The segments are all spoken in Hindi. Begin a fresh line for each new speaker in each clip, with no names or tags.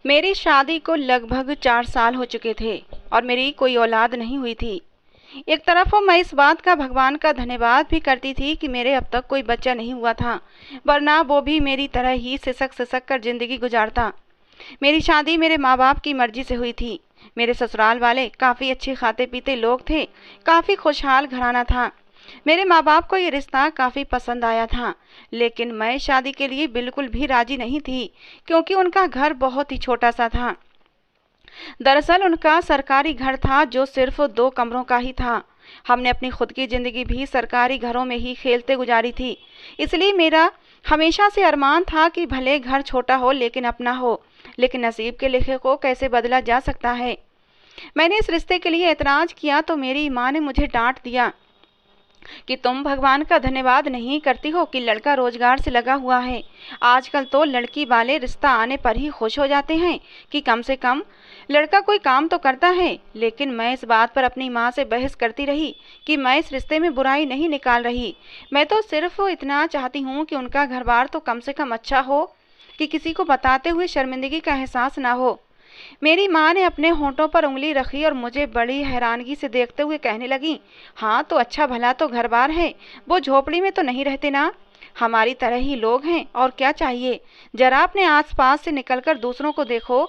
मेरी शादी को लगभग 4 साल हो चुके थे और मेरी कोई औलाद नहीं हुई थी। एक तरफ मैं इस बात का भगवान का धन्यवाद भी करती थी कि मेरे अब तक कोई बच्चा नहीं हुआ था, वरना वो भी मेरी तरह ही सिसक-सिसक कर ज़िंदगी गुज़ारता। मेरी शादी मेरे माँ-बाप की मर्ज़ी से हुई थी। मेरे ससुराल वाले काफ़ी अच्छे खाते-पीते लोग थे, काफ़ी खुशहाल घराना था। मेरे माँ-बाप को ये रिश्ता काफ़ी पसंद आया था, लेकिन मैं शादी के लिए बिल्कुल भी राज़ी नहीं थी, क्योंकि उनका घर बहुत ही छोटा-सा था। दरअसल उनका सरकारी घर था जो सिर्फ 2 कमरों का ही था। हमने अपनी खुद की ज़िंदगी भी सरकारी घरों में ही खेलते गुजारी थी। इसलिए मेरा हमेशा से अरमान था कि भले घर छोटा हो लेकिन अपना हो। लेकिन नसीब के लिखे को कैसे बदला जा सकता है। मैंने इस रिश्ते के लिए ऐतराज़ किया तो मेरी माँ ने मुझे डांट दिया कि तुम भगवान का धन्यवाद नहीं करती हो कि लड़का रोजगार से लगा हुआ है। आजकल तो लड़की वाले रिश्ता आने पर ही खुश हो जाते हैं कि कम से कम लड़का कोई काम तो करता है। लेकिन मैं इस बात पर अपनी माँ से बहस करती रही कि मैं इस रिश्ते में बुराई नहीं निकाल रही। मैं तो सिर्फ इतना चाहती हूँ कि उनका घर बार तो कम से कम अच्छा हो, कि किसी को बताते हुए शर्मिंदगी का एहसास ना हो। मेरी माँ ने अपने होठों पर उंगली रखी और मुझे बड़ी हैरानगी से देखते हुए कहने लगी, हाँ तो अच्छा भला तो घर बार है, वो झोपड़ी में तो नहीं रहते ना। हमारी तरह ही लोग हैं और क्या चाहिए। जरा अपने आसपास से निकलकर दूसरों को देखो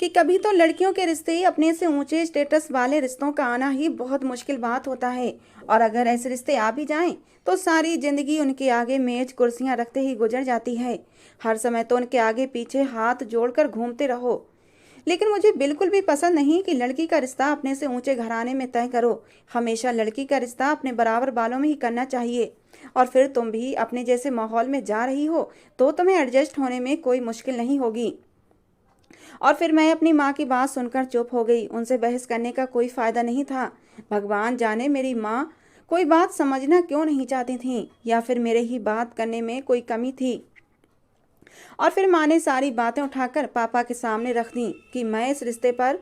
कि कभी तो लड़कियों के रिश्ते ही अपने से ऊंचे स्टेटस वाले रिश्तों का आना ही बहुत मुश्किल बात होता है। और अगर ऐसे रिश्ते आ भी जाएं तो सारी जिंदगी उनके आगे मेज कुर्सियां रखते ही गुजर जाती है। हर समय तो उनके आगे पीछे हाथ जोड़कर घूमते रहो। लेकिन मुझे बिल्कुल भी पसंद नहीं कि लड़की का रिश्ता अपने से ऊंचे घराने में तय करो। हमेशा लड़की का रिश्ता अपने बराबर बालों में ही करना चाहिए। और फिर तुम भी अपने जैसे माहौल में जा रही हो तो तुम्हें एडजस्ट होने में कोई मुश्किल नहीं होगी। और फिर मैं अपनी माँ की बात सुनकर चुप हो गई। उनसे बहस करने का कोई फायदा नहीं था। भगवान जाने मेरी माँ कोई बात समझना क्यों नहीं चाहती थी, या फिर मेरे ही बात करने में कोई कमी थी। और फिर माँ ने सारी बातें उठाकर पापा के सामने रख दी कि मैं इस रिश्ते पर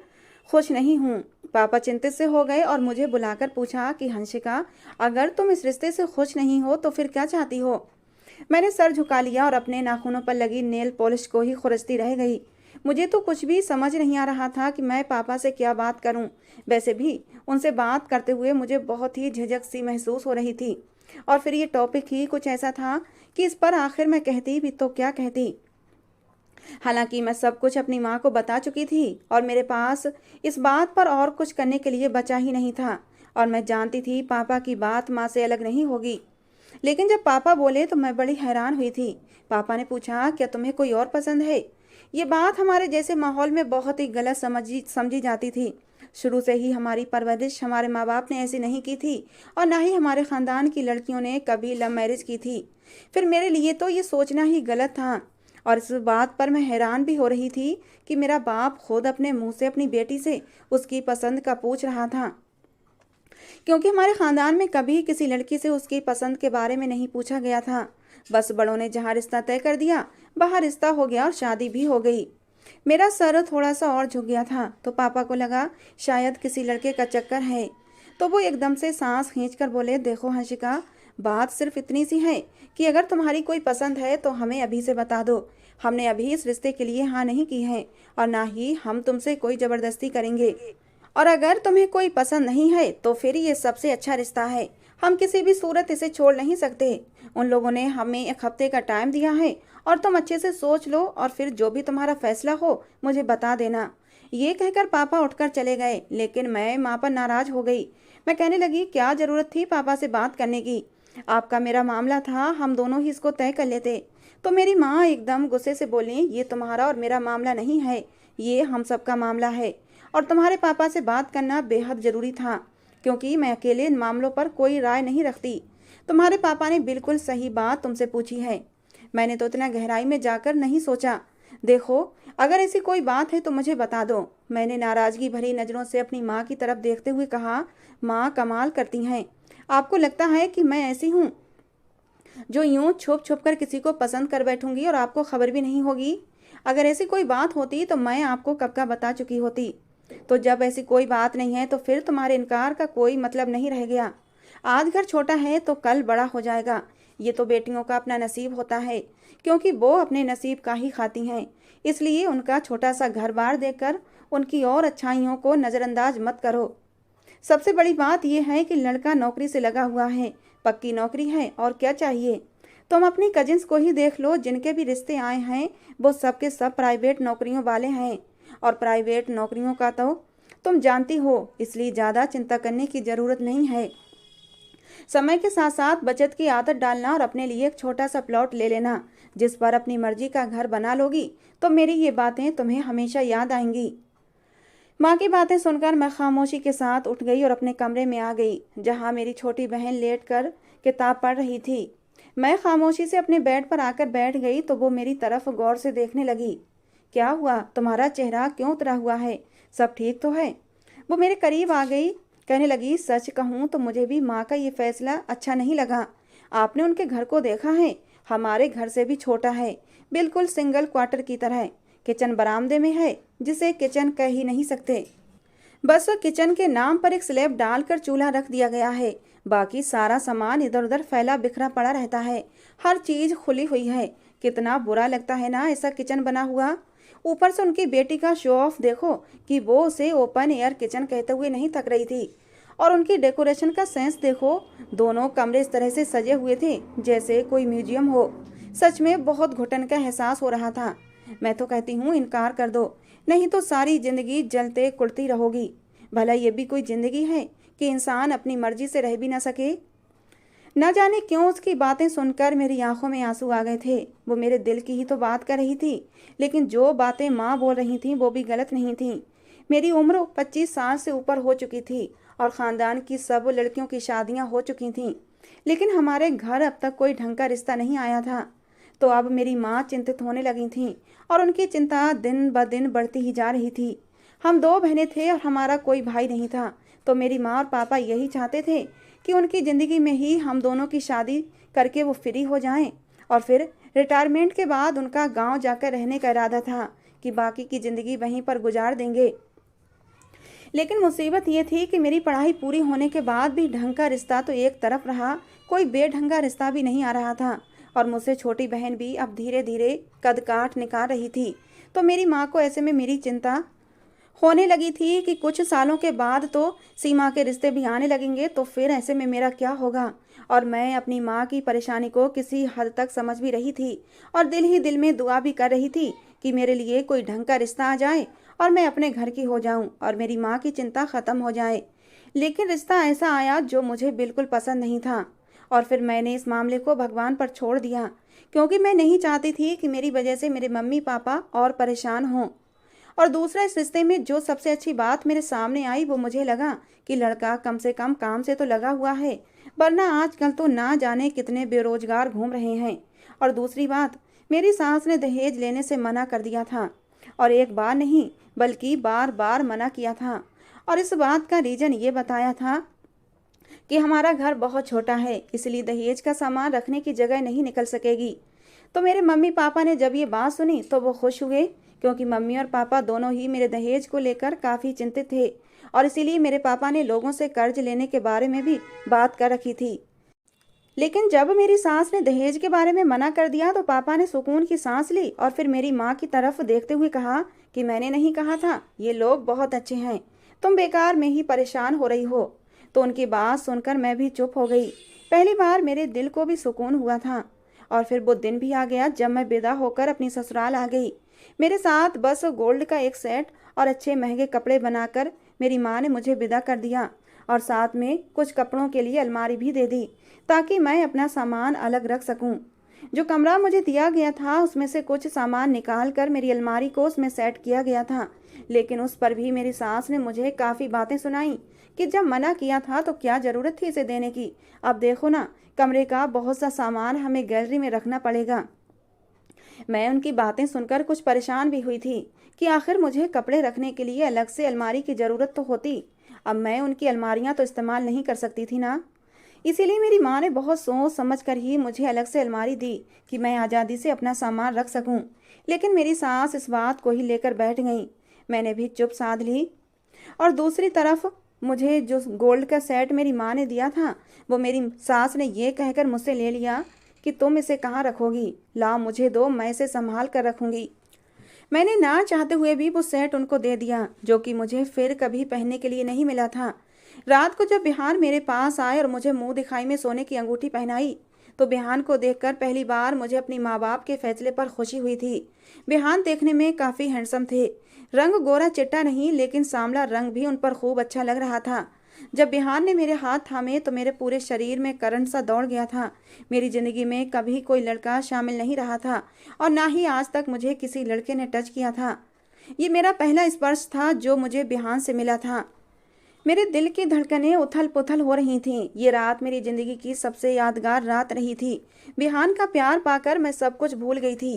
खुश नहीं हूँ। पापा चिंतित से हो गए और मुझे बुलाकर पूछा कि हंसिका, अगर तुम इस रिश्ते से खुश नहीं हो तो फिर क्या चाहती हो। मैंने सर झुका लिया और अपने नाखूनों पर लगी नेल पॉलिश को ही खुरचती रह गई। मुझे तो कुछ भी समझ नहीं आ रहा था कि मैं पापा से क्या बात करूं। वैसे भी उनसे बात करते हुए मुझे बहुत ही झिझक सी महसूस हो रही थी। और फिर ये टॉपिक ही कुछ ऐसा था कि इस पर आखिर मैं कहती भी तो क्या कहती। हालांकि मैं सब कुछ अपनी माँ को बता चुकी थी और मेरे पास इस बात पर और कुछ करने के लिए बचा ही नहीं था। और मैं जानती थी पापा की बात माँ से अलग नहीं होगी। लेकिन जब पापा बोले तो मैं बड़ी हैरान हुई थी। पापा ने पूछा, क्या तुम्हें कोई और पसंद है। ये बात हमारे जैसे माहौल में बहुत ही गलत समझी जाती थी। शुरू से ही हमारी परवरिश हमारे माँ बाप ने ऐसी नहीं की थी और ना ही हमारे खानदान की लड़कियों ने कभी लव मैरिज की थी। फिर मेरे लिए तो ये सोचना ही गलत था। और इस बात पर मैं हैरान भी हो रही थी कि मेरा बाप खुद अपने मुंह से अपनी बेटी से उसकी पसंद का पूछ रहा था, क्योंकि हमारे खानदान में कभी किसी लड़की से उसकी पसंद के बारे में नहीं पूछा गया था। बस बड़ों ने जहाँ रिश्ता तय कर दिया वहाँ रिश्ता हो गया और शादी भी हो गई। मेरा सर थोड़ा सा और झुक गया था तो पापा को लगा शायद किसी लड़के का चक्कर है। तो वो एकदम से सांस खींचकर बोले, देखो हंसिका, बात सिर्फ इतनी सी है कि अगर तुम्हारी कोई पसंद है तो हमें अभी से बता दो। हमने अभी इस रिश्ते के लिए हाँ नहीं की है और ना ही हम तुमसे कोई ज़बरदस्ती करेंगे। और अगर तुम्हें कोई पसंद नहीं है तो फिर ये सबसे अच्छा रिश्ता है। हम किसी भी सूरत इसे छोड़ नहीं सकते। उन लोगों ने हमें 1 हफ्ते का टाइम दिया है और तुम अच्छे से सोच लो और फिर जो भी तुम्हारा फैसला हो मुझे बता देना। ये कहकर पापा उठकर चले गए, लेकिन मैं माँ पर नाराज हो गई। मैं कहने लगी, क्या ज़रूरत थी पापा से बात करने की। आपका मेरा मामला था, हम दोनों ही इसको तय कर लेते। तो मेरी माँ एकदम गुस्से से बोली, ये तुम्हारा और मेरा मामला नहीं है, ये हम सबका मामला है। और तुम्हारे पापा से बात करना बेहद ज़रूरी था, क्योंकि मैं अकेले इन मामलों पर कोई राय नहीं रखती। तुम्हारे पापा ने बिल्कुल सही बात तुमसे पूछी है। मैंने तो इतना गहराई में जाकर नहीं सोचा। देखो, अगर ऐसी कोई बात है तो मुझे बता दो। मैंने नाराज़गी भरी नज़रों से अपनी माँ की तरफ देखते हुए कहा, माँ कमाल करती हैं। आपको लगता है कि मैं ऐसी हूँ जो यूं छुप छुप कर किसी को पसंद कर बैठूंगी और आपको खबर भी नहीं होगी। अगर ऐसी कोई बात होती तो मैं आपको कब का बता चुकी होती। तो जब ऐसी कोई बात नहीं है तो फिर तुम्हारे इनकार का कोई मतलब नहीं रह गया। आज घर छोटा है तो कल बड़ा हो जाएगा। ये तो बेटियों का अपना नसीब होता है, क्योंकि वो अपने नसीब का ही खाती हैं। इसलिए उनका छोटा सा घर बार देखकर उनकी और अच्छाइयों को नज़रअंदाज मत करो। सबसे बड़ी बात यह है कि लड़का नौकरी से लगा हुआ है, पक्की नौकरी है, और क्या चाहिए। तुम अपनी कजिन्स को ही देख लो, जिनके भी रिश्ते आए हैं वो सब के सब प्राइवेट नौकरियों वाले हैं, और प्राइवेट नौकरियों का तो तुम जानती हो, इसलिए ज़्यादा चिंता करने की ज़रूरत नहीं है। समय के साथ साथ बचत की आदत डालना और अपने लिए एक छोटा सा प्लॉट ले लेना, जिस पर अपनी मर्जी का घर बना लोगी तो मेरी ये बातें तुम्हें हमेशा याद आएंगी। माँ की बातें सुनकर मैं खामोशी के साथ उठ गई और अपने कमरे में आ गई, जहाँ मेरी छोटी बहन लेटकर किताब पढ़ रही थी। मैं खामोशी से अपने बेड पर आकर बैठ गई तो वो मेरी तरफ गौर से देखने लगी। क्या हुआ, तुम्हारा चेहरा क्यों उतरा हुआ है, सब ठीक तो है। वो मेरे करीब आ गई, कहने लगी, सच कहूँ तो मुझे भी माँ का ये फैसला अच्छा नहीं लगा। आपने उनके घर को देखा है, हमारे घर से भी छोटा है, बिल्कुल सिंगल क्वार्टर की तरह। किचन बरामदे में है, जिसे किचन कह ही नहीं सकते। बस किचन के नाम पर एक स्लैब डालकर चूल्हा रख दिया गया है, बाकी सारा सामान इधर उधर फैला बिखरा पड़ा रहता है। हर चीज खुली हुई है। कितना बुरा लगता है ना ऐसा किचन बना हुआ। ऊपर से उनकी बेटी का शो ऑफ देखो कि वो उसे ओपन एयर किचन कहते हुए नहीं थक रही थी। और उनकी डेकोरेशन का सेंस देखो, दोनों कमरे इस तरह से सजे हुए थे जैसे कोई म्यूजियम हो। सच में बहुत घुटन का एहसास हो रहा था। मैं तो कहती हूँ इनकार कर दो, नहीं तो सारी जिंदगी जलते कुड़ती रहोगी। भला ये भी कोई जिंदगी है कि इंसान अपनी मर्जी से रह भी ना सके। न जाने क्यों उसकी बातें सुनकर मेरी आंखों में आंसू आ गए थे। वो मेरे दिल की ही तो बात कर रही थी, लेकिन जो बातें माँ बोल रही थी वो भी गलत नहीं थी। मेरी उम्र 25 साल से ऊपर हो चुकी थी और ख़ानदान की सब लड़कियों की शादियाँ हो चुकी थीं, लेकिन हमारे घर अब तक कोई ढंग का रिश्ता नहीं आया था। तो अब मेरी माँ चिंतित होने लगी थी और उनकी चिंता दिन ब दिन बढ़ती ही जा रही थी। हम 2 बहनें थे और हमारा कोई भाई नहीं था, तो मेरी माँ और पापा यही चाहते थे कि उनकी ज़िंदगी में ही हम दोनों की शादी करके वो फ्री हो जाएं, और फिर रिटायरमेंट के बाद उनका गांव जाकर रहने का इरादा था कि बाकी की ज़िंदगी वहीं पर गुजार देंगे। लेकिन मुसीबत ये थी कि मेरी पढ़ाई पूरी होने के बाद भी ढंग का रिश्ता तो एक तरफ रहा, कोई बेढंगा रिश्ता भी नहीं आ रहा था। और मुझसे छोटी बहन भी अब धीरे धीरे कद काठ निकाल रही थी। तो मेरी माँ को ऐसे में मेरी चिंता होने लगी थी कि कुछ सालों के बाद तो सीमा के रिश्ते भी आने लगेंगे, तो फिर ऐसे में मेरा क्या होगा। और मैं अपनी माँ की परेशानी को किसी हद तक समझ भी रही थी और दिल ही दिल में दुआ भी कर रही थी कि मेरे लिए कोई ढंग का रिश्ता आ जाए और मैं अपने घर की हो जाऊं और मेरी माँ की चिंता ख़त्म हो जाए। लेकिन रिश्ता ऐसा आया जो मुझे बिल्कुल पसंद नहीं था, और फिर मैंने इस मामले को भगवान पर छोड़ दिया, क्योंकि मैं नहीं चाहती थी कि मेरी वजह से मेरे मम्मी पापा और परेशान हों। और दूसरा, इस रिश्ते में जो सबसे अच्छी बात मेरे सामने आई वो मुझे लगा कि लड़का कम से कम काम से तो लगा हुआ है, वरना आजकल तो ना जाने कितने बेरोजगार घूम रहे हैं। और दूसरी बात, मेरी सास ने दहेज लेने से मना कर दिया था, और एक बार नहीं बल्कि बार बार मना किया था। और इस बात का रीज़न ये बताया था कि हमारा घर बहुत छोटा है, इसलिए दहेज का सामान रखने की जगह नहीं निकल सकेगी। तो मेरे मम्मी पापा ने जब ये बात सुनी तो वो खुश हुए, क्योंकि मम्मी और पापा दोनों ही मेरे दहेज को लेकर काफ़ी चिंतित थे, और इसीलिए मेरे पापा ने लोगों से कर्ज लेने के बारे में भी बात कर रखी थी। लेकिन जब मेरी सास ने दहेज के बारे में मना कर दिया तो पापा ने सुकून की सांस ली और फिर मेरी माँ की तरफ देखते हुए कहा कि मैंने नहीं कहा था, ये लोग बहुत अच्छे हैं, तुम बेकार में ही परेशान हो रही हो। तो उनकी बात सुनकर मैं भी चुप हो गई। पहली बार मेरे दिल को भी सुकून हुआ था। और फिर वो दिन भी आ गया जब मैं विदा होकर अपनी ससुराल आ गई। मेरे साथ बस गोल्ड का एक सेट और अच्छे महंगे कपड़े बनाकर मेरी माँ ने मुझे विदा कर दिया, और साथ में कुछ कपड़ों के लिए अलमारी भी दे दी ताकि मैं अपना सामान अलग रख सकूं। जो कमरा मुझे दिया गया था उसमें से कुछ सामान निकाल कर मेरी अलमारी को उसमें सेट किया गया था, लेकिन उस पर भी मेरी सास ने मुझे काफ़ी बातें सुनाई कि जब मना किया था तो क्या ज़रूरत थी इसे देने की। अब देखो ना, कमरे का बहुत सा सामान हमें गैलरी में रखना पड़ेगा। मैं उनकी बातें सुनकर कुछ परेशान भी हुई थी कि आखिर मुझे कपड़े रखने के लिए अलग से अलमारी की ज़रूरत तो होती। अब मैं उनकी अलमारियां तो इस्तेमाल नहीं कर सकती थी ना। इसीलिए मेरी माँ ने बहुत सोच समझ कर ही मुझे अलग से अलमारी दी कि मैं आज़ादी से अपना सामान रख सकूं। लेकिन मेरी सास इस बात को ही लेकर बैठ गई। मैंने भी चुप साध ली। और दूसरी तरफ मुझे जो गोल्ड का सेट मेरी माँ ने दिया था वो मेरी सास ने ये कहकर मुझसे ले लिया कि तुम इसे कहाँ रखोगी, लाओ मुझे दो, मैं इसे संभाल कर रखूंगी। मैंने ना चाहते हुए भी वो सेट उनको दे दिया, जो कि मुझे फिर कभी पहनने के लिए नहीं मिला था। रात को जब बिहान मेरे पास आए और मुझे मुंह दिखाई में सोने की अंगूठी पहनाई, तो बिहान को देखकर पहली बार मुझे अपनी माँ बाप के फैसले पर खुशी हुई थी। बिहान देखने में काफ़ी हैंडसम थे। रंग गोरा चिट्टा नहीं, लेकिन सांवला रंग भी उन पर खूब अच्छा लग रहा था। जब बिहान ने मेरे हाथ थामे तो मेरे पूरे शरीर में करंट सा दौड़ गया था। मेरी ज़िंदगी में कभी कोई लड़का शामिल नहीं रहा था और ना ही आज तक मुझे किसी लड़के ने टच किया था। ये मेरा पहला स्पर्श था जो मुझे बिहान से मिला था। मेरे दिल की धड़कनें उथल पुथल हो रही थीं। ये रात मेरी ज़िंदगी की सबसे यादगार रात रही थी। बिहान का प्यार पाकर मैं सब कुछ भूल गई थी।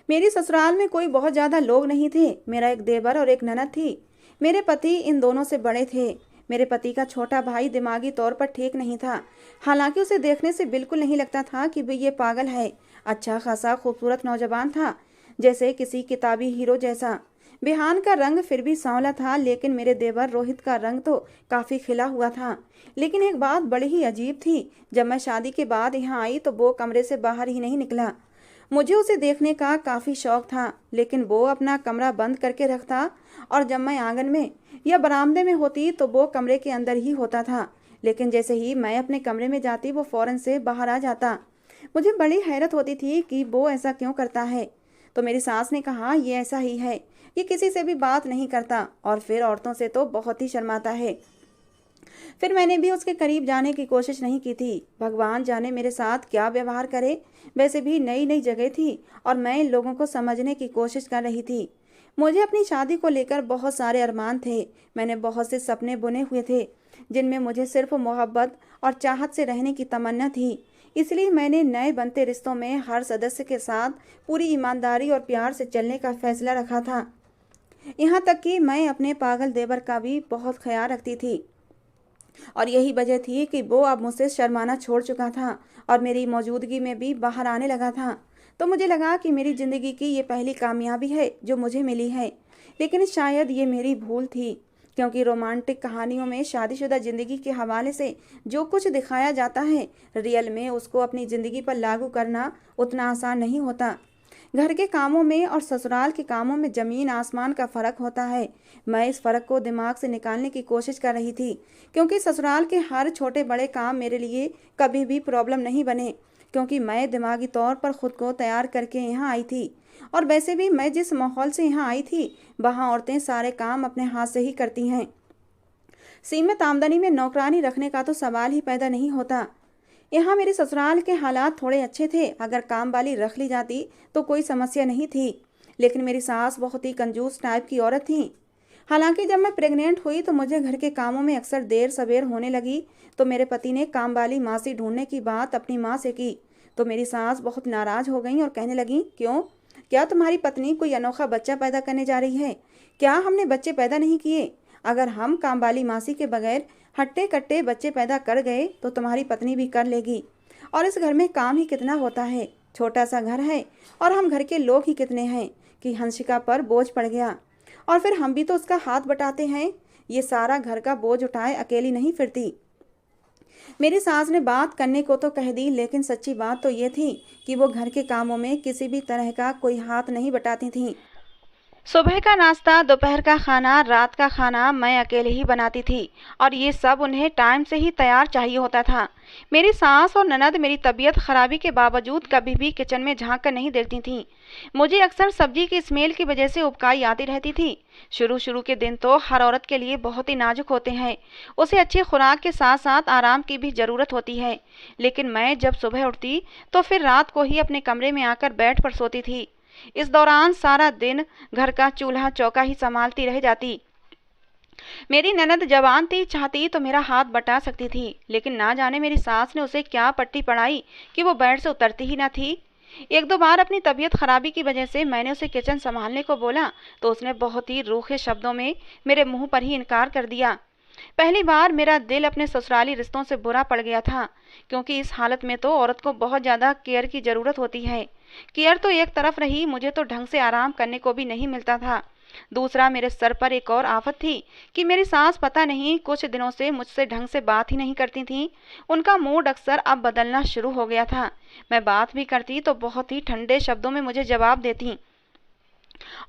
मेरी ससुराल में कोई बहुत ज़्यादा लोग नहीं थे। मेरा एक देवर और एक ननद थी। मेरे पति इन दोनों से बड़े थे। मेरे पति का छोटा भाई दिमागी तौर पर ठीक नहीं था। हालांकि उसे देखने से बिल्कुल नहीं लगता था कि भाई ये पागल है। अच्छा खासा खूबसूरत नौजवान था, जैसे किसी किताबी हीरो जैसा। बिहान का रंग फिर भी सांवला था, लेकिन मेरे देवर रोहित का रंग तो काफ़ी खिला हुआ था। लेकिन एक बात बड़ी ही अजीब थी। जब मैं शादी के बाद यहाँ आई तो वो कमरे से बाहर ही नहीं निकला। मुझे उसे देखने का काफ़ी शौक था, लेकिन वो अपना कमरा बंद करके रखता और जब मैं आंगन में या बरामदे में होती तो वो कमरे के अंदर ही होता था। लेकिन जैसे ही मैं अपने कमरे में जाती वो फ़ौरन से बाहर आ जाता। मुझे बड़ी हैरत होती थी कि वो ऐसा क्यों करता है। तो मेरी सास ने कहा, ये ऐसा ही है, ये किसी से भी बात नहीं करता और फिर औरतों से तो बहुत ही शर्माता है। फिर मैंने भी उसके करीब जाने की कोशिश नहीं की थी। भगवान जाने मेरे साथ क्या व्यवहार करे। वैसे भी नई नई जगह थी और मैं इन लोगों को समझने की कोशिश कर रही थी। मुझे अपनी शादी को लेकर बहुत सारे अरमान थे। मैंने बहुत से सपने बुने हुए थे, जिनमें मुझे सिर्फ मोहब्बत और चाहत से रहने की तमन्ना थी। इसलिए मैंने नए बनते रिश्तों में हर सदस्य के साथ पूरी ईमानदारी और प्यार से चलने का फैसला रखा था। यहाँ तक कि मैं अपने पागल देवर का भी बहुत ख्याल रखती थी और यही वजह थी कि वो अब मुझसे शर्माना छोड़ चुका था और मेरी मौजूदगी में भी बाहर आने लगा था। तो मुझे लगा कि मेरी ज़िंदगी की ये पहली कामयाबी है जो मुझे मिली है। लेकिन शायद ये मेरी भूल थी, क्योंकि रोमांटिक कहानियों में शादीशुदा ज़िंदगी के हवाले से जो कुछ दिखाया जाता है, रियल में उसको अपनी ज़िंदगी पर लागू करना उतना आसान नहीं होता। घर के कामों में और ससुराल के कामों में ज़मीन आसमान का फ़र्क होता है। मैं इस फ़र्क को दिमाग से निकालने की कोशिश कर रही थी, क्योंकि ससुराल के हर छोटे बड़े काम मेरे लिए कभी भी प्रॉब्लम नहीं बने, क्योंकि मैं दिमागी तौर पर ख़ुद को तैयार करके यहाँ आई थी। और वैसे भी मैं जिस माहौल से यहाँ आई थी, वहाँ औरतें सारे काम अपने हाथ से ही करती हैं। सीमित आमदनी में नौकरानी रखने का तो सवाल ही पैदा नहीं होता। यहाँ मेरे ससुराल के हालात थोड़े अच्छे थे। अगर काम वाली रख ली जाती तो कोई समस्या नहीं थी, लेकिन मेरी सास बहुत ही कंजूस टाइप की औरत थी। हालांकि जब मैं प्रेग्नेंट हुई तो मुझे घर के कामों में अक्सर देर सवेर होने लगी, तो मेरे पति ने काम वाली मासी ढूंढने की बात अपनी माँ से की। तो मेरी सास बहुत नाराज़ हो गई और कहने लगी, क्यों, क्या तुम्हारी पत्नी कोई अनोखा बच्चा पैदा करने जा रही है? क्या हमने बच्चे पैदा नहीं किए? अगर हम काम वाली मासी के बगैर हट्टे कट्टे बच्चे पैदा कर गए तो तुम्हारी पत्नी भी कर लेगी। और इस घर में काम ही कितना होता है, छोटा सा घर है और हम घर के लोग ही कितने हैं कि हंसिका पर बोझ पड़ गया। और फिर हम भी तो उसका हाथ बटाते हैं। ये सारा घर का बोझ उठाए अकेली नहीं फिरती। मेरी सास ने बात करने को तो कह दी, लेकिन सच्ची बात तो ये थी कि वो घर के कामों में किसी भी तरह का कोई हाथ नहीं बटाती थीं। सुबह का नाश्ता, दोपहर का खाना, रात का खाना मैं अकेले ही बनाती थी और ये सब उन्हें टाइम से ही तैयार चाहिए होता था। मेरी सास और ननद मेरी तबीयत खराबी के बावजूद कभी भी किचन में झांक कर नहीं देखती थीं। मुझे अक्सर सब्जी की स्मेल की वजह से उबकाई आती रहती थी। शुरू शुरू के दिन तो हर औरत के लिए बहुत ही नाजुक होते हैं। उसे अच्छी खुराक के साथ साथ आराम की भी ज़रूरत होती है। लेकिन मैं जब सुबह उठती तो फिर रात को ही अपने कमरे में आकर बेड पर सोती थी। इस दौरान सारा दिन घर का चूल्हा चौका ही संभालती रह जाती। मेरी ननद जवान थी, चाहती तो मेरा हाथ बटा सकती थी, लेकिन ना जाने मेरी सास ने उसे क्या पट्टी पढ़ाई कि वो बेड से उतरती ही ना थी। एक दो बार अपनी तबीयत खराबी की वजह से मैंने उसे किचन संभालने को बोला तो उसने बहुत ही रूखे शब्दों में मेरे मुंह पर ही इनकार कर दिया। पहली बार मेरा दिल अपने ससुराली रिश्तों से बुरा पड़ गया था, क्योंकि इस हालत में तो औरत को बहुत ज़्यादा केयर की ज़रूरत होती है। केयर तो एक तरफ रही, मुझे तो ढंग से आराम करने को भी नहीं मिलता था। दूसरा, मेरे सर पर एक और आफत थी कि मेरी सास पता नहीं कुछ दिनों से मुझसे ढंग से बात ही नहीं करती थीं। उनका मूड अक्सर अब बदलना शुरू हो गया था। मैं बात भी करती तो बहुत ही ठंडे शब्दों में मुझे जवाब देती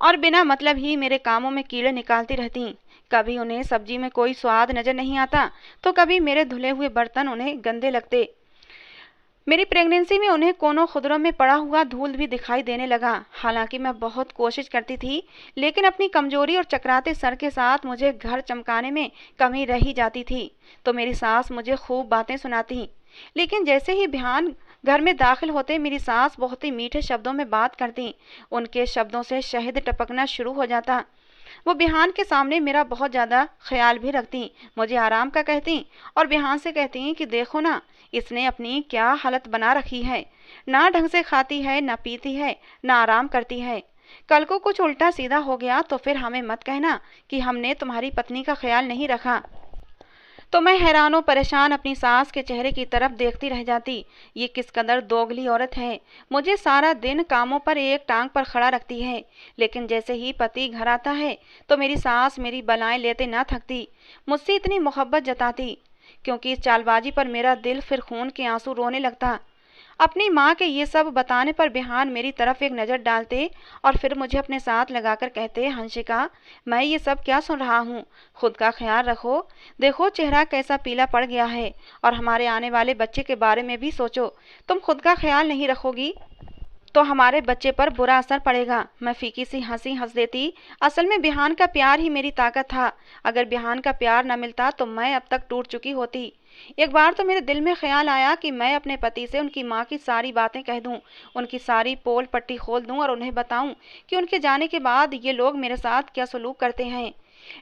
और बिना मतलब ही मेरे कामों में कीड़े निकालती रहती। कभी उन्हें सब्जी में कोई स्वाद नजर नहीं आता तो कभी मेरे धुले हुए बर्तन उन्हें गंदे लगते। मेरी प्रेगनेंसी में उन्हें कोनों खुदरों में पड़ा हुआ धूल भी दिखाई देने लगा। हालांकि मैं बहुत कोशिश करती थी, लेकिन अपनी कमजोरी और चकराते सर के साथ मुझे घर चमकाने में कमी रह ही जाती थी। तो मेरी सास मुझे खूब बातें सुनाती, लेकिन जैसे ही बिहान घर में दाखिल होते मेरी सास बहुत ही मीठे शब्दों में बात करती। उनके शब्दों से शहद टपकना शुरू हो जाता। वो बिहान के सामने मेरा बहुत ज़्यादा ख्याल भी रखती, मुझे आराम का कहती और बिहान से कहती कि देखो ना, इसने अपनी क्या हालत बना रखी है। ना ढंग से खाती है, ना पीती है, ना आराम करती है। कल को कुछ उल्टा सीधा हो गया तो फिर हमें मत कहना कि हमने तुम्हारी पत्नी का ख्याल नहीं रखा। तो मैं हैरान परेशान अपनी सास के चेहरे की तरफ देखती रह जाती। ये किस कदर दोगली औरत है, मुझे सारा दिन कामों पर एक टांग पर खड़ा रखती है, लेकिन जैसे ही पति घर आता है तो मेरी सास मेरी बलाएं लेते ना थकती, मुझसे इतनी मोहब्बत जताती। क्योंकि इस चालबाजी पर मेरा दिल फिर खून के आंसू रोने लगता। अपनी माँ के ये सब बताने पर बिहान मेरी तरफ एक नज़र डालते और फिर मुझे अपने साथ लगाकर कहते, हंसिका, मैं ये सब क्या सुन रहा हूँ, खुद का ख्याल रखो। देखो चेहरा कैसा पीला पड़ गया है और हमारे आने वाले बच्चे के बारे में भी सोचो। तुम खुद का ख्याल नहीं रखोगी तो हमारे बच्चे पर बुरा असर पड़ेगा। मैं फीकी सी हंसी हंस देती। असल में बिहान का प्यार ही मेरी ताकत था। अगर बिहान का प्यार न मिलता तो मैं अब तक टूट चुकी होती। एक बार तो मेरे दिल में ख्याल आया कि मैं अपने पति से उनकी माँ की सारी बातें कह दूं, उनकी सारी पोल पट्टी खोल दूं और उन्हें बताऊं कि उनके जाने के बाद ये लोग मेरे साथ क्या सलूक करते हैं।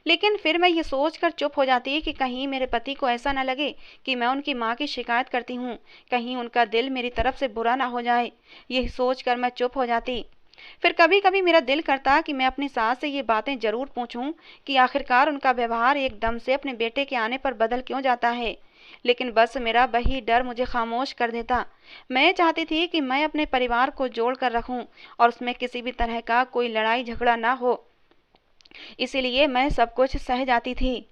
लेकिन फिर मैं ये सोचकर चुप हो जाती कि कहीं मेरे पति को ऐसा न लगे कि मैं उनकी माँ की शिकायत करती हूँ, कहीं उनका दिल मेरी तरफ से बुरा ना हो जाए। यही सोचकर मैं चुप हो जाती। फिर कभी कभी मेरा दिल करता कि मैं अपनी सास से ये बातें जरूर पूछूं कि आखिरकार उनका व्यवहार एकदम से अपने बेटे के आने पर बदल क्यों जाता है। लेकिन बस मेरा वही डर मुझे खामोश कर देता। मैं चाहती थी कि मैं अपने परिवार को जोड़ कर रखूं और उसमें किसी भी तरह का कोई लड़ाई झगड़ा ना हो, इसीलिए मैं सब कुछ सह जाती थी।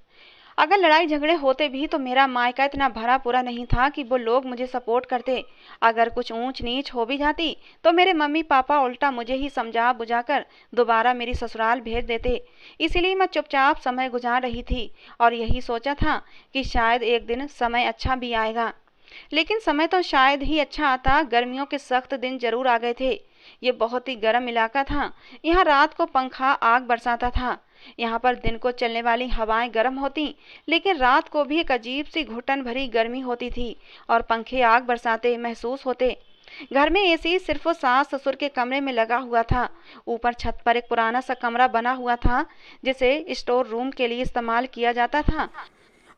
अगर लड़ाई झगड़े होते भी तो मेरा मायका इतना भरा पूरा नहीं था कि वो लोग मुझे सपोर्ट करते। अगर कुछ ऊंच नीच हो भी जाती तो मेरे मम्मी पापा उल्टा मुझे ही समझा बुझाकर दोबारा मेरी ससुराल भेज देते। इसीलिए मैं चुपचाप समय गुजार रही थी और यही सोचा था कि शायद एक दिन समय अच्छा भी आएगा। लेकिन समय तो शायद ही अच्छा आता। गर्मियों के सख्त दिन जरूर आ गए थे। ये बहुत ही गर्म इलाका था। यहाँ रात को पंखा आग बरसाता था। यहाँ पर दिन को चलने वाली हवाएं गर्म होती, लेकिन रात को भी एक अजीब सी घुटन भरी गर्मी होती थी और पंखे आग बरसाते महसूस होते। घर में एसी सिर्फ सास ससुर के कमरे में लगा हुआ था। ऊपर छत पर एक पुराना सा कमरा बना हुआ था जिसे स्टोर रूम के लिए इस्तेमाल किया जाता था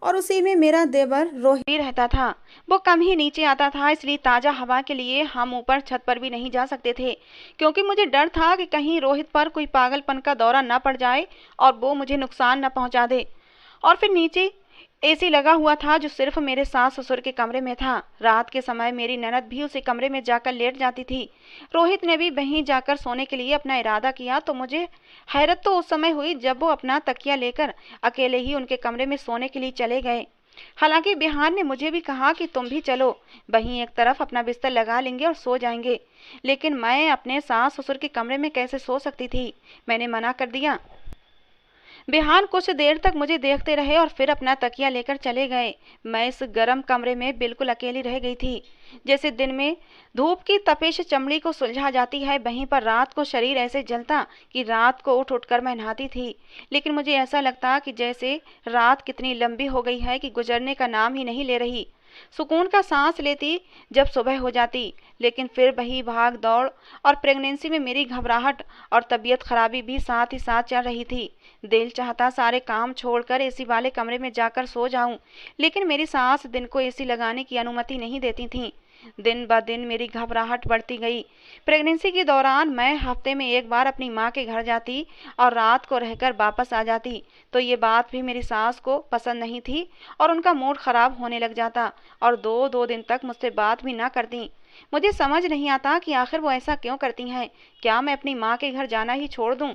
और उसी में मेरा देवर रोहित भी रहता था। वो कम ही नीचे आता था, इसलिए ताज़ा हवा के लिए हम ऊपर छत पर भी नहीं जा सकते थे, क्योंकि मुझे डर था कि कहीं रोहित पर कोई पागलपन का दौरा न पड़ जाए और वो मुझे नुकसान न पहुंचा दे। और फिर नीचे एसी लगा हुआ था जो सिर्फ मेरे सास ससुर के कमरे में था। रात के समय मेरी ननद भी उसी कमरे में जाकर लेट जाती थी। रोहित ने भी वहीं जाकर सोने के लिए अपना इरादा किया, तो मुझे हैरत तो उस समय हुई जब वो अपना तकिया लेकर अकेले ही उनके कमरे में सोने के लिए चले गए। हालांकि बिहान ने मुझे भी कहा कि तुम भी चलो, वहीं एक तरफ अपना बिस्तर लगा लेंगे और सो जाएंगे। लेकिन मैं अपने सास ससुर के कमरे में कैसे सो सकती थी। मैंने मना कर दिया। बिहान कुछ देर तक मुझे देखते रहे और फिर अपना तकिया लेकर चले गए। मैं इस गर्म कमरे में बिल्कुल अकेली रह गई थी। जैसे दिन में धूप की तपिश चमड़ी को सुलझा जाती है, वहीं पर रात को शरीर ऐसे जलता कि रात को उठ उठकर मैं नहाती थी। लेकिन मुझे ऐसा लगता कि जैसे रात कितनी लंबी हो गई है कि गुजरने का नाम ही नहीं ले रही। सुकून का सांस लेती जब सुबह हो जाती, लेकिन फिर वही भाग दौड़ और प्रेगनेंसी में मेरी घबराहट और तबीयत खराबी भी साथ ही साथ चल रही थी। दिल चाहता सारे काम छोड़कर एसी वाले कमरे में जाकर सो जाऊं, लेकिन मेरी सास दिन को एसी लगाने की अनुमति नहीं देती थीं। दिन ब दिन मेरी घबराहट बढ़ती गई। प्रेगनेंसी के दौरान मैं हफ्ते में एक बार अपनी माँ के घर जाती और रात को रहकर वापस आ जाती, तो ये बात भी मेरी सास को पसंद नहीं थी और उनका मूड खराब होने लग जाता और दो दो दिन तक मुझसे बात भी ना करती। मुझे समझ नहीं आता कि आखिर वो ऐसा क्यों करती हैं। क्या मैं अपनी माँ के घर जाना ही छोड़ दूँ?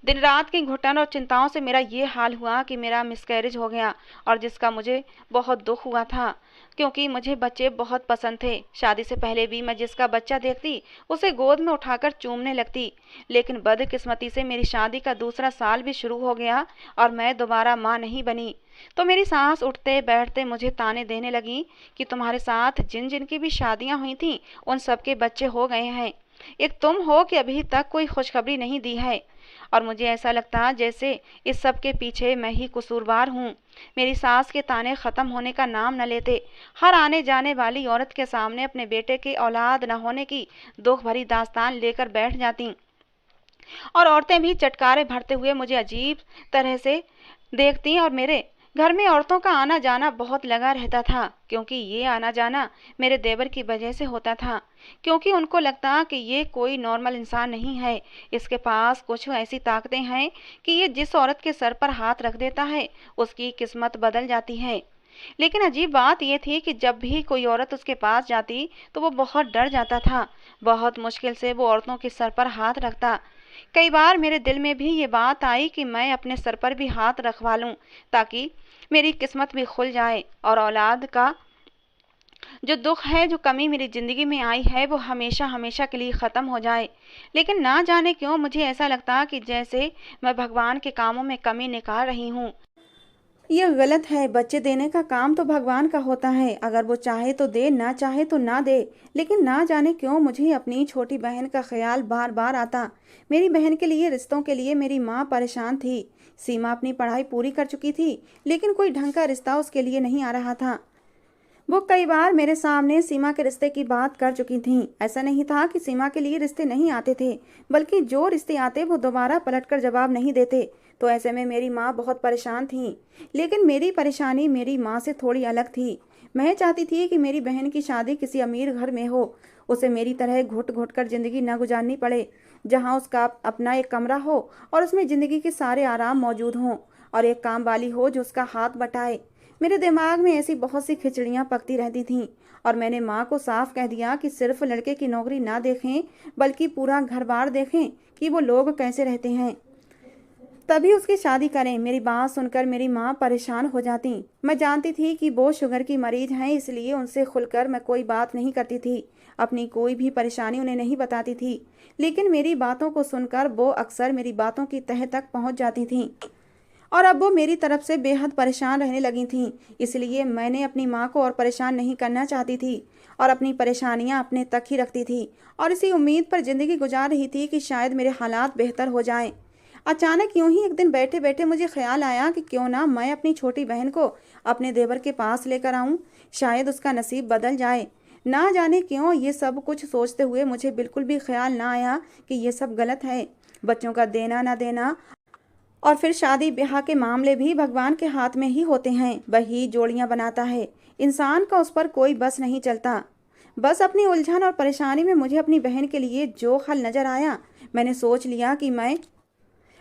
दिन रात की घुटन और चिंताओं से मेरा ये हाल हुआ कि मेरा मिसकैरेज हो गया, और जिसका मुझे बहुत दुख हुआ था, क्योंकि मुझे बच्चे बहुत पसंद थे। शादी से पहले भी मैं जिसका बच्चा देखती उसे गोद में उठाकर चूमने लगती, लेकिन बदकिस्मती से मेरी शादी का दूसरा साल भी शुरू हो गया और मैं दोबारा माँ नहीं बनी। तो मेरी सास उठते बैठते मुझे ताने देने लगी कि तुम्हारे साथ जिन जिन की भी शादियां हुई थीं उन सबके बच्चे हो गए हैं, एक तुम हो कि अभी तक कोई खुशखबरी नहीं दी है। और मुझे ऐसा लगता जैसे इस सब के पीछे मैं ही कसूरवार हूँ। मेरी सास के ताने ख़त्म होने का नाम न लेते। हर आने जाने वाली औरत के सामने अपने बेटे के औलाद न होने की दुख भरी दास्तान लेकर बैठ जाती, और औरतें भी चटकारे भरते हुए मुझे अजीब तरह से देखती। और मेरे घर में औरतों का आना जाना बहुत लगा रहता था, क्योंकि ये आना जाना मेरे देवर की वजह से होता था, क्योंकि उनको लगता कि ये कोई नॉर्मल इंसान नहीं है, इसके पास कुछ ऐसी ताकतें हैं कि ये जिस औरत के सर पर हाथ रख देता है उसकी किस्मत बदल जाती है। लेकिन अजीब बात यह थी कि जब भी कोई औरत उसके पास जाती तो वो बहुत डर जाता था। बहुत मुश्किल से वो औरतों के सर पर हाथ रखता। कई बार मेरे दिल में भी ये बात आई कि मैं अपने सर पर भी हाथ रखवा लूं, ताकि मेरी किस्मत भी खुल जाए और औलाद का जो दुख है, जो कमी मेरी ज़िंदगी में आई है, वो हमेशा हमेशा के लिए ख़त्म हो जाए। लेकिन ना जाने क्यों मुझे ऐसा लगता कि जैसे मैं भगवान के कामों में कमी निकाल रही हूँ। यह गलत है। बच्चे देने का काम तो भगवान का होता है, अगर वो चाहे तो दे, ना चाहे तो ना दे। लेकिन ना जाने क्यों मुझे अपनी छोटी बहन का ख्याल बार बार आता। मेरी बहन के लिए, रिश्तों के लिए मेरी माँ परेशान थी। सीमा अपनी पढ़ाई पूरी कर चुकी थी, लेकिन कोई ढंग का रिश्ता उसके लिए नहीं आ रहा था। वो कई बार मेरे सामने सीमा के रिश्ते की बात कर चुकी थीं। ऐसा नहीं था कि सीमा के लिए रिश्ते नहीं आते थे, बल्कि जो रिश्ते आते वो दोबारा पलटकर जवाब नहीं देते। तो ऐसे में मेरी माँ बहुत परेशान थी। लेकिन मेरी परेशानी मेरी माँ से थोड़ी अलग थी। मैं चाहती थी कि मेरी बहन की शादी किसी अमीर घर में हो, उसे मेरी तरह घुट घुट कर जिंदगी न गुजारनी पड़े, जहाँ उसका अपना एक कमरा हो और उसमें जिंदगी के सारे आराम मौजूद हों, और एक काम वाली हो जो उसका हाथ बटाए। मेरे दिमाग में ऐसी बहुत सी खिचड़ियाँ पकती रहती थीं, और मैंने माँ को साफ कह दिया कि सिर्फ लड़के की नौकरी ना देखें, बल्कि पूरा घर बार देखें कि वो लोग कैसे रहते हैं, तभी उसकी शादी करें। मेरी बात सुनकर मेरी माँ परेशान हो जाती। मैं जानती थी कि वो शुगर की मरीज हैं, इसलिए उनसे खुलकर मैं कोई बात नहीं करती थी, अपनी कोई भी परेशानी उन्हें नहीं बताती थी। लेकिन मेरी बातों को सुनकर वो अक्सर मेरी बातों की तह तक पहुँच जाती थीं, और अब वो मेरी तरफ से बेहद परेशान रहने लगी थीं। इसलिए मैंने अपनी माँ को और परेशान नहीं करना चाहती थी, और अपनी परेशानियाँ अपने तक ही रखती थी, और इसी उम्मीद पर ज़िंदगी गुजार रही थी कि शायद मेरे हालात बेहतर हो जाएं। अचानक यूं ही एक दिन बैठे बैठे मुझे ख्याल आया कि क्यों ना मैं अपनी छोटी बहन को अपने देवर के पास लेकर आऊं, शायद उसका नसीब बदल जाए। ना जाने क्यों ये सब कुछ सोचते हुए मुझे बिल्कुल भी ख्याल ना आया कि ये सब गलत है। बच्चों का देना ना देना और फिर शादी ब्याह के मामले भी भगवान के हाथ में ही होते हैं, वही जोड़ियां बनाता है। इंसान का उस पर कोई बस नहीं चलता। बस अपनी उलझन और परेशानी में मुझे अपनी बहन के लिए जो हल नजर आया, मैंने सोच लिया कि मैं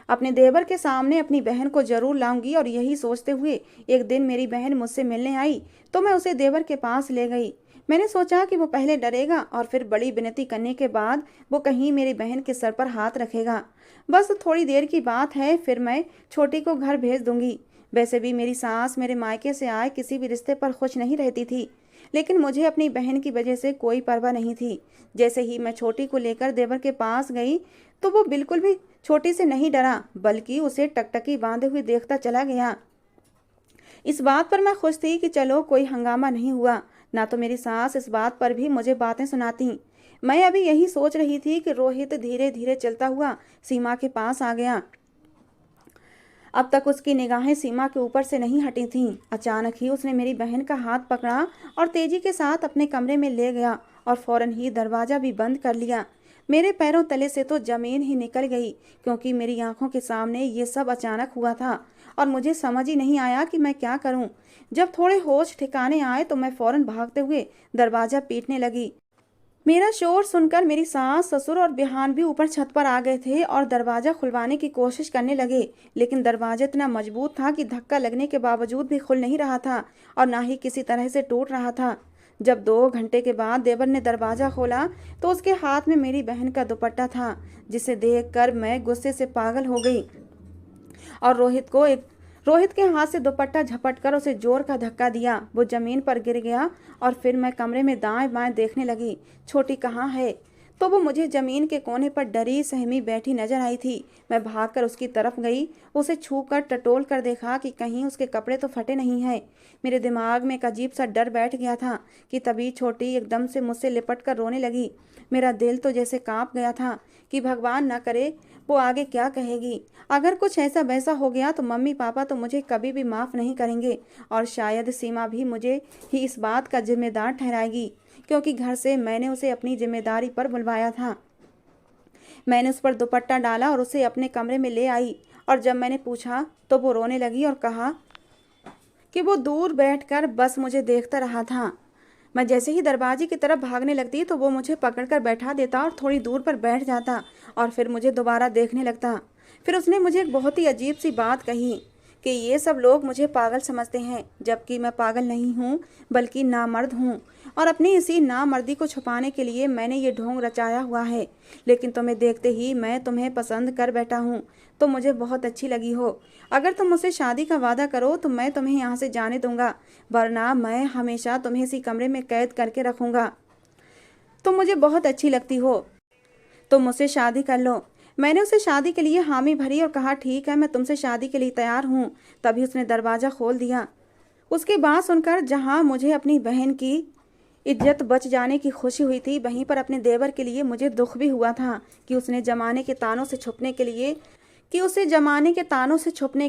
अपने देवर के सामने अपनी बहन को जरूर लाऊंगी। और यही सोचते हुए एक दिन मेरी बहन मुझसे मिलने आई तो मैं उसे देवर के पास ले गई। मैंने सोचा कि वो पहले डरेगा और फिर बड़ी विनती करने के बाद वो कहीं मेरी बहन के सर पर हाथ रखेगा। बस थोड़ी देर की बात है, फिर मैं छोटी को घर भेज दूंगी। वैसे भी मेरी सास मेरे मायके से आए किसी भी रिश्ते पर खुश नहीं रहती थी, लेकिन मुझे अपनी बहन की वजह से कोई परवाह नहीं थी। जैसे ही मैं छोटी को लेकर देवर के पास गई तो वो बिल्कुल भी छोटी से नहीं डरा, बल्कि उसे टकटकी बांधे हुए देखता चला गया। इस बात पर मैं खुश थी कि चलो कोई हंगामा नहीं हुआ, ना तो मेरी सास इस बात पर भी मुझे बातें सुनाती। मैं अभी यही सोच रही थी कि रोहित धीरे धीरे चलता हुआ सीमा के पास आ गया। अब तक उसकी निगाहें सीमा के ऊपर से नहीं हटी थीं। अचानक ही उसने मेरी बहन का हाथ पकड़ा और तेजी के साथ अपने कमरे में ले गया, और फौरन ही दरवाज़ा भी बंद कर लिया। मेरे पैरों तले से तो जमीन ही निकल गई, क्योंकि मेरी आंखों के सामने ये सब अचानक हुआ था और मुझे समझ ही नहीं आया कि मैं क्या करूं। जब थोड़े होश ठिकाने आए तो मैं फौरन भागते हुए दरवाज़ा पीटने लगी। मेरा शोर सुनकर मेरी सास, ससुर और बिहान भी ऊपर छत पर आ गए थे और दरवाज़ा खुलवाने की कोशिश करने लगे, लेकिन दरवाज़ा इतना मजबूत था कि धक्का लगने के बावजूद भी खुल नहीं रहा था और ना ही किसी तरह से टूट रहा था। जब 2 घंटे के बाद देवर ने दरवाज़ा खोला तो उसके हाथ में मेरी बहन का दुपट्टा था, जिसे देखकर मैं गुस्से से पागल हो गई और रोहित के हाथ से दुपट्टा झपटकर उसे जोर का धक्का दिया। वो जमीन पर गिर गया और फिर मैं कमरे में दाएं बाएं देखने लगी, छोटी कहाँ है। तो वो मुझे जमीन के कोने पर डरी सहमी बैठी नजर आई थी। मैं भागकर उसकी तरफ गई, उसे छूकर टटोल कर देखा कि कहीं उसके कपड़े तो फटे नहीं हैं। मेरे दिमाग में एक अजीब सा डर बैठ गया था कि तभी छोटी एकदम से मुझसे लिपट कर रोने लगी। मेरा दिल तो जैसे कांप गया था कि भगवान न करे वो आगे क्या कहेगी। अगर कुछ ऐसा वैसा हो गया तो मम्मी पापा तो मुझे कभी भी माफ़ नहीं करेंगे और शायद सीमा भी मुझे ही इस बात का जिम्मेदार ठहराएगी, क्योंकि घर से मैंने उसे अपनी जिम्मेदारी पर बुलवाया था। मैंने उस पर दुपट्टा डाला और उसे अपने कमरे में ले आई और जब मैंने पूछा तो वो रोने लगी और कहा कि वो दूर बैठकर बस मुझे देखता रहा था। मैं जैसे ही दरवाजे की तरफ भागने लगती तो वो मुझे पकड़कर बैठा देता और थोड़ी दूर पर बैठ जाता और फिर मुझे दोबारा देखने लगता। फिर उसने मुझे एक बहुत ही अजीब सी बात कही कि ये सब लोग मुझे पागल समझते हैं, जबकि मैं पागल नहीं हूँ बल्कि नामर्द हूँ और अपनी इसी नामर्दी को छुपाने के लिए मैंने ये ढोंग रचाया हुआ है। लेकिन तुम्हें देखते ही मैं तुम्हें पसंद कर बैठा हूँ, तो मुझे बहुत अच्छी लगी हो। अगर तुम मुझसे शादी का वादा करो तो मैं तुम्हें यहाँ से जाने दूंगा, वरना मैं हमेशा तुम्हें इसी कमरे में कैद करके रखूँगा। तुम मुझे बहुत अच्छी लगती हो, तुम मुझसे शादी कर लो। मैंने उसे शादी के लिए हामी भरी और कहा ठीक है, मैं तुमसे शादी के लिए तैयार हूँ। तभी उसने दरवाज़ा खोल दिया। उसकी बात सुनकर जहाँ मुझे अपनी बहन की इज्जत बच जाने की खुशी हुई थी, वहीं पर अपने देवर के लिए मुझे दुख भी हुआ था कि उसे जमाने के तानों से छुपने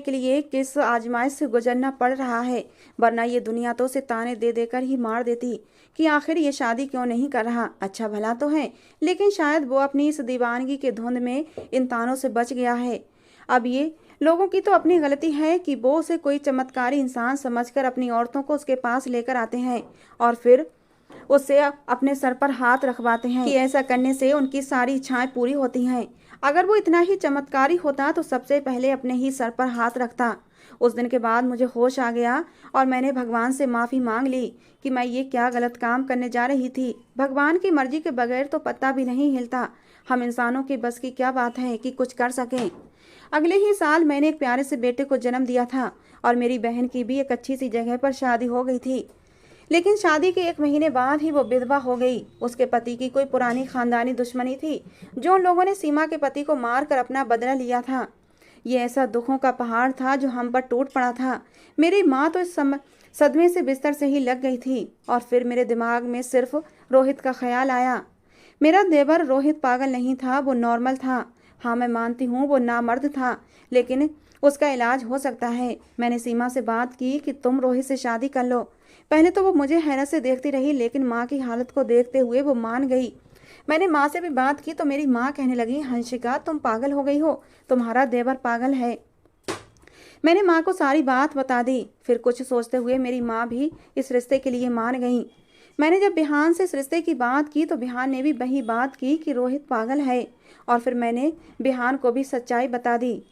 के लिए किस आजमाइश से गुजरना पड़ रहा है, वरना ये दुनिया तो उसे ताने दे देकर ही मार देती कि आखिर ये शादी क्यों नहीं कर रहा। अच्छा भला तो है, लेकिन शायद वो अपनी इस दीवानगी के धुंध में इन तानों से बच गया है। अब ये लोगों की तो अपनी गलती है कि वो उसे कोई चमत्कारी इंसान समझकर अपनी औरतों को उसके पास लेकर आते हैं और फिर उससे अपने सर पर हाथ रखवाते हैं कि ऐसा करने से उनकी सारी इच्छाएं पूरी होती हैं। अगर वो इतना ही चमत्कारी होता तो सबसे पहले अपने ही सर पर हाथ रखता। उस दिन के बाद मुझे होश आ गया और मैंने भगवान से माफ़ी मांग ली कि मैं ये क्या गलत काम करने जा रही थी। भगवान की मर्जी के बगैर तो पत्ता भी नहीं हिलता। हम इंसानों के बस की क्या बात है कि कुछ कर सकें। अगले ही साल मैंने एक प्यारे से बेटे को जन्म दिया था और मेरी बहन की भी एक अच्छी सी जगह पर शादी हो गई थी। लेकिन शादी के 1 महीने बाद ही वो विधवा हो गई। उसके पति की कोई पुरानी खानदानी दुश्मनी थी, जो उन लोगों ने सीमा के पति को मारकर अपना बदला लिया था। ये ऐसा दुखों का पहाड़ था जो हम पर टूट पड़ा था। मेरी माँ तो इस सदमे से बिस्तर से ही लग गई थी और फिर मेरे दिमाग में सिर्फ रोहित का ख्याल आया। मेरा देवर रोहित पागल नहीं था, वो नॉर्मल था। हाँ, मैं मानती हूँ वो नामर्द था, लेकिन उसका इलाज हो सकता है। मैंने सीमा से बात की कि तुम रोहित से शादी कर लो। पहले तो वो मुझे हैरत से देखती रही, लेकिन माँ की हालत को देखते हुए वो मान गई। मैंने माँ से भी बात की तो मेरी माँ कहने लगी, हंसिका तुम पागल हो गई हो, तुम्हारा देवर पागल है। मैंने माँ को सारी बात बता दी। फिर कुछ सोचते हुए मेरी माँ भी इस रिश्ते के लिए मान गई। मैंने जब बिहान से इस रिश्ते की बात की तो बिहान ने भी वही बात की कि रोहित पागल है और फिर मैंने बिहान को भी सच्चाई बता दी।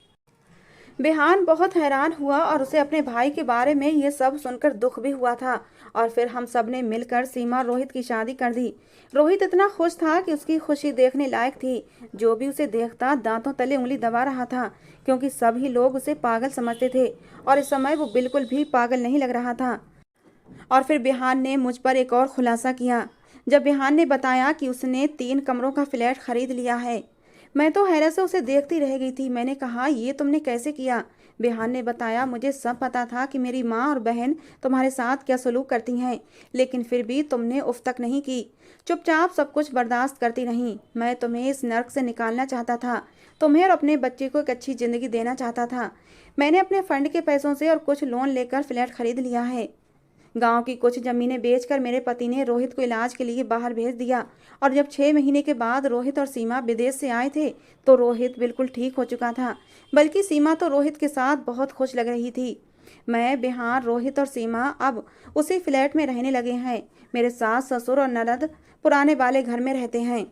बिहान बहुत हैरान हुआ और उसे अपने भाई के बारे में ये सब सुनकर दुख भी हुआ था और फिर हम सब ने मिलकर सीमा रोहित की शादी कर दी। रोहित इतना खुश था कि उसकी खुशी देखने लायक थी। जो भी उसे देखता दांतों तले उंगली दबा रहा था, क्योंकि सभी लोग उसे पागल समझते थे और इस समय वो बिल्कुल भी पागल नहीं लग रहा था। और फिर बिहान ने मुझ पर एक और खुलासा किया। जब बिहान ने बताया कि उसने 3 कमरों का फ्लैट खरीद लिया है। मैं तो हैरत से उसे देखती रह गई थी। मैंने कहा, ये तुमने कैसे किया? बिहान ने बताया, मुझे सब पता था कि मेरी माँ और बहन तुम्हारे साथ क्या सलूक करती हैं, लेकिन फिर भी तुमने उफ तक नहीं की, चुपचाप सब कुछ बर्दाश्त करती रही। मैं तुम्हें इस नर्क से निकालना चाहता था, तुम्हें और अपने बच्चे को एक अच्छी ज़िंदगी देना चाहता था। मैंने अपने फंड के पैसों से और कुछ लोन लेकर फ्लैट खरीद लिया है। गांव की कुछ ज़मीनें बेचकर मेरे पति ने रोहित को इलाज के लिए बाहर भेज दिया और जब 6 महीने के बाद रोहित और सीमा विदेश से आए थे तो रोहित बिल्कुल ठीक हो चुका था, बल्कि सीमा तो रोहित के साथ बहुत खुश लग रही थी। मैं, बिहार, रोहित और सीमा अब उसी फ्लैट में रहने लगे हैं। मेरे सास, ससुर और ननद पुराने वाले घर में रहते हैं।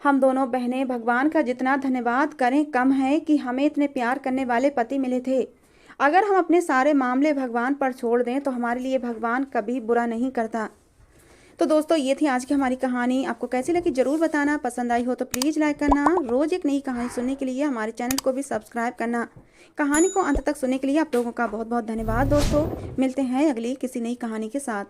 हम दोनों बहनें भगवान का जितना धन्यवाद करें कम है कि हमें इतने प्यार करने वाले पति मिले थे। अगर हम अपने सारे मामले भगवान पर छोड़ दें तो हमारे लिए भगवान कभी बुरा नहीं करता। तो दोस्तों ये थी आज की हमारी कहानी। आपको कैसी लगी ज़रूर बताना। पसंद आई हो तो प्लीज़ लाइक करना। रोज़ एक नई कहानी सुनने के लिए हमारे चैनल को भी सब्सक्राइब करना। कहानी को अंत तक सुनने के लिए आप लोगों का बहुत बहुत धन्यवाद दोस्तों। मिलते हैं अगली किसी नई कहानी के साथ।